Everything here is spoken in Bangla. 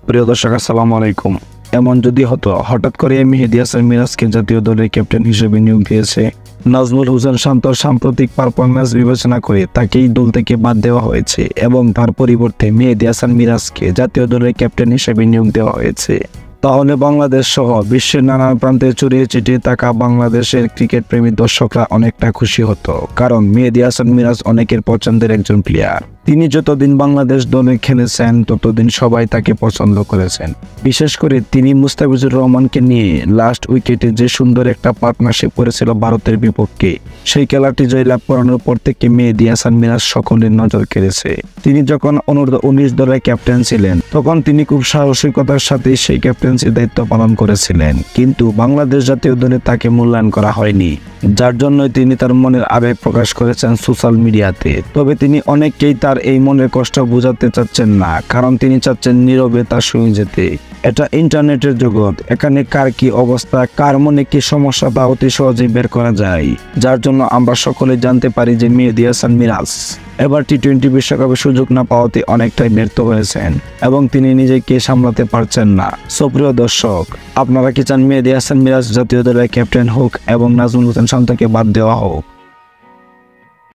প্রিয় দর্শক, আসসালামু আলাইকুম। এমন যদি হতো হঠাৎ করে মেহেদী হাসান মিরাজকে জাতীয় দলের ক্যাপ্টেন হিসেবে নিয়োগ দিয়েছে, নাজমুল হোসেন শান্তর সাম্প্রতিক পারফরম্যান্স বিবেচনা করে তাকেই দল থেকে বাদ দেওয়া হয়েছে এবং তার পরিবর্তে মেহেদী হাসান মিরাজকে জাতীয় দলের ক্যাপ্টেন হিসেবে নিয়োগ দেওয়া হয়েছে, তাহলে বাংলাদেশ সহ বিশ্বের নানা প্রান্তে ছড়িয়ে ছিটিয়ে থাকা বাংলাদেশের ক্রিকেট প্রেমী দর্শকরা অনেকটা খুশি হতো, কারণ মেহেদী হাসান মিরাজ অনেকের পছন্দের একজন প্লেয়ার। তিনি যতদিন বাংলাদেশ দলে খেলেছেন ততদিন সবাই তাকে পছন্দ করেছেন। বিশেষ করে তিনি মুস্তাফিজুর রহমানকে নিয়ে লাস্ট উইকেটে যে সুন্দর একটা পার্টনারশিপ করেছিল ভারতের বিপক্ষে, সেই খেলাটি জয়লাভ করানোর পর থেকে মেহেদী হাসান মিরাজ সকলের নজর কেড়েছে। তিনি যখন অনূর্ধ্ব-19 দলের ক্যাপ্টেন ছিলেন তখন তিনি খুব সাহসিকতার সাথে সেই ক্যাপ্টেন্সির দায়িত্ব পালন করেছিলেন, কিন্তু বাংলাদেশ জাতীয় দলে তাকে মূল্যায়ন করা হয়নি, যার জন্য তিনি তার মনের আবেগ প্রকাশ করেছেন সোশ্যাল মিডিয়াতে। তবে তিনি অনেককেই তার এই মনের কষ্ট বোঝাতে চাচ্ছেন না, কারণ তিনি চাচ্ছেন নীরবে তার সঙ্গে যেতে। এটা ইন্টারনেটের জগৎ, এখানে কার কি অবস্থা, কার মনে কি সমস্যা তা অতি সহজেই বের করা যায়, যার জন্য আমরা সকলে জানতে পারি যে মেহেদী হাসান মিরাজ এবার টি-20 বিশ্বকাপে সুযোগ না পাওয়াতে অনেকটাই ব্যর্থ হয়েছেন এবং তিনি নিজেকে সামলাতে পারছেন না। সুপ্রিয় দর্শক, আপনারা কি চান মেহেদী হাসান মিরাজ জাতীয় দলের ক্যাপ্টেন হোক এবং নাজমুল হোসেন শান্তকে বাদ দেওয়া হোক?